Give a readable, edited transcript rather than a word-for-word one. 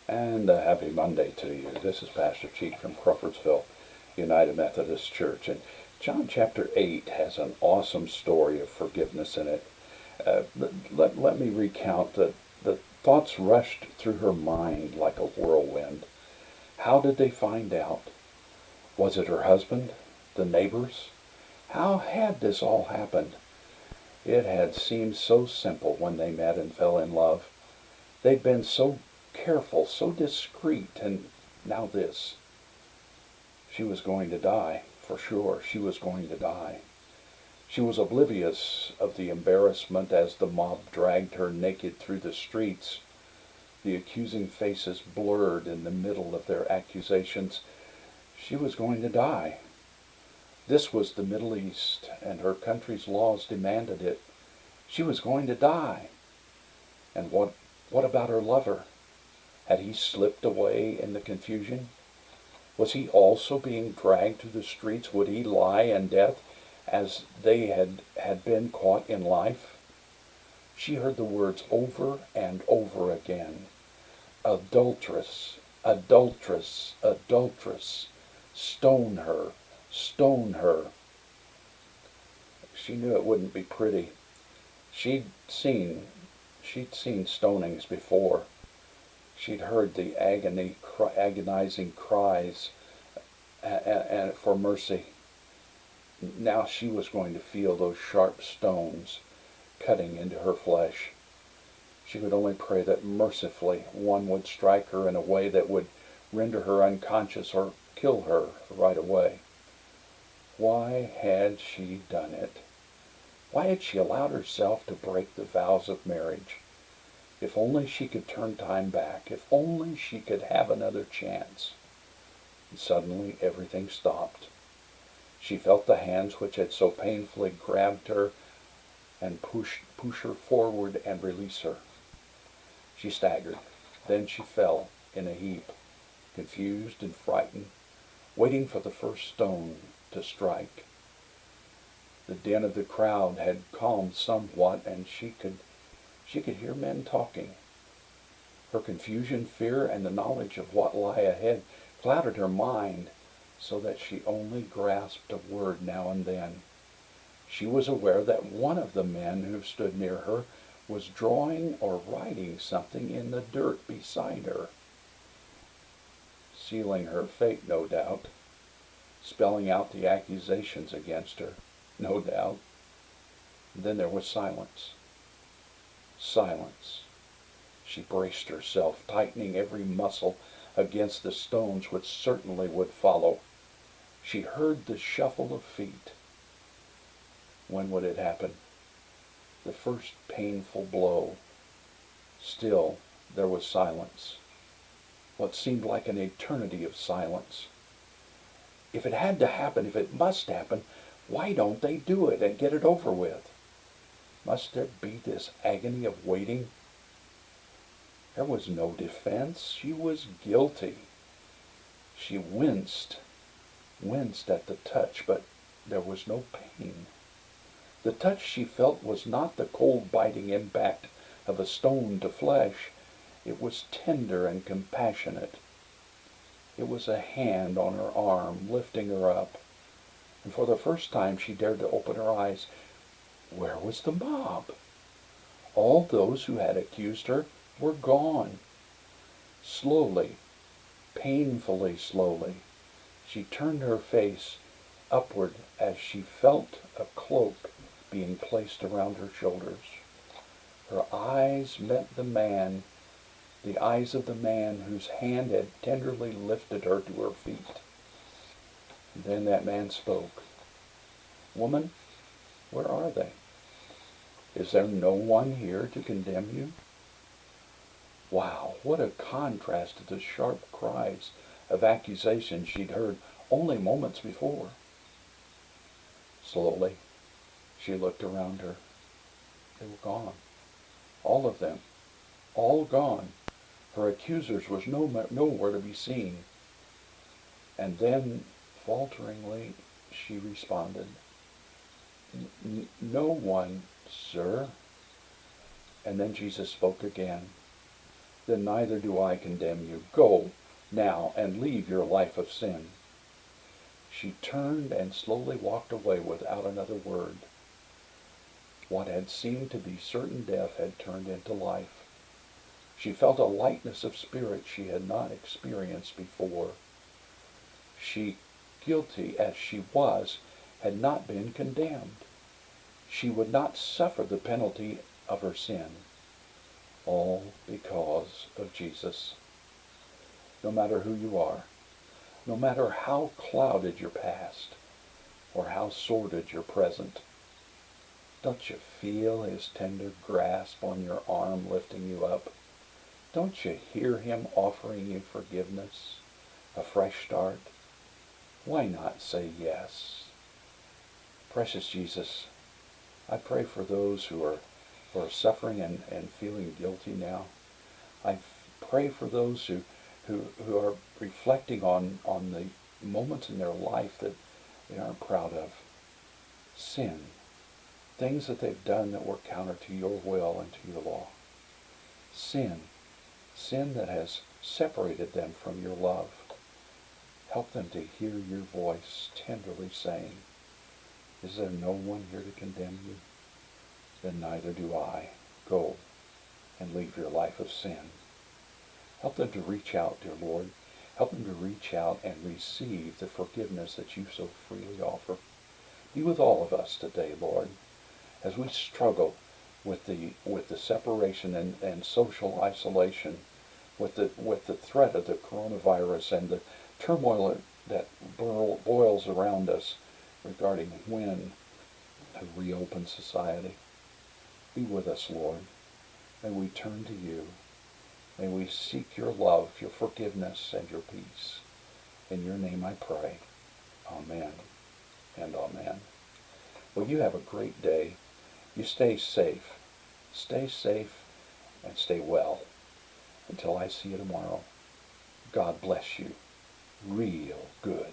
And a happy Monday to you. This is Pastor Cheek from Crawfordsville United Methodist Church. And John chapter 8 has an awesome story of forgiveness in it. Let me recount that the thoughts rushed through her mind like a whirlwind. How did they find out? Was it her husband? The neighbors? How had this all happened? It had seemed so simple when they met and fell in love. They'd been so careful, so discreet, and now this. She was going to die, for sure. She was going to die. She was oblivious of the embarrassment as the mob dragged her naked through the streets, the accusing faces blurred in the middle of their accusations. She was going to die. This was the Middle East, and her country's laws demanded it. She was going to die. And what about her lover? Had he slipped away in the confusion? Was he also being dragged through the streets? Would he lie in death as they had been caught in life? She heard the words over and over again. Adulteress, adulteress, adulteress. Stone her, stone her. She knew it wouldn't be pretty. She'd seen stonings before. She'd heard the agonizing cries and for mercy. Now she was going to feel those sharp stones cutting into her flesh. She could only pray that mercifully one would strike her in a way that would render her unconscious or kill her right away. Why had she done it? Why had she allowed herself to break the vows of marriage? If only she could turn time back. If only she could have another chance. And suddenly everything stopped. She felt the hands which had so painfully grabbed her and push her forward and release her. She staggered. Then she fell in a heap, confused and frightened, waiting for the first stone to strike. The din of the crowd had calmed somewhat, and she could hear men talking. Her confusion, fear, and the knowledge of what lay ahead clouded her mind so that she only grasped a word now and then. She was aware that one of the men who stood near her was drawing or writing something in the dirt beside her. Sealing her fate, no doubt. Spelling out the accusations against her, no doubt. And then there was silence. Silence. She braced herself, tightening every muscle against the stones which certainly would follow. She heard the shuffle of feet. When would it happen? The first painful blow. Still, there was silence. What seemed like an eternity of silence. If it had to happen, if it must happen, why don't they do it and get it over with? Must there be this agony of waiting? There was no defense. She was guilty. She winced at the touch, but there was no pain. The touch she felt was not the cold biting impact of a stone to flesh. It was tender and compassionate. It was a hand on her arm, lifting her up. And for the first time she dared to open her eyes. Where was the mob? All those who had accused her were gone. Slowly, painfully slowly, she turned her face upward as she felt a cloak being placed around her shoulders. Her eyes met the eyes of the man whose hand had tenderly lifted her to her feet. And then that man spoke. Woman, where are they? Is there no one here to condemn you? Wow, what a contrast to the sharp cries of accusation she'd heard only moments before. Slowly, she looked around her. They were gone. All of them. All gone. Her accusers was nowhere to be seen. And then, falteringly, she responded, No one, sir. And then Jesus spoke again. then neither do I condemn you. Go now and leave your life of sin." She turned and slowly walked away without another word. What had seemed to be certain death had turned into life. She felt a lightness of spirit she had not experienced before. She, guilty as she was, had not been condemned. She would not suffer the penalty of her sin, all because of Jesus. No matter who you are, no matter how clouded your past or how sordid your present, don't you feel his tender grasp on your arm lifting you up? Don't you hear him offering you forgiveness, a fresh start? Why not say yes? Precious Jesus, I pray for those who are suffering and feeling guilty now. I pray for those who are reflecting on the moments in their life that they aren't proud of. Sin. Things that they've done that were counter to your will and to your law. Sin. Sin that has separated them from your love. Help them to hear your voice tenderly saying, "Is there no one here to condemn you? Then neither do I. Go and leave your life of sin." Help them to reach out, dear Lord. Help them to reach out and receive the forgiveness that you so freely offer. Be with all of us today, Lord, as we struggle with the separation and social isolation, with the threat of the coronavirus and the turmoil that boils around us regarding when to reopen society. Be with us, Lord. May we turn to you. May we seek your love, your forgiveness, and your peace. In your name I pray. Amen and amen. Well, you have a great day. You stay safe. Stay safe and stay well. Until I see you tomorrow, God bless you real good.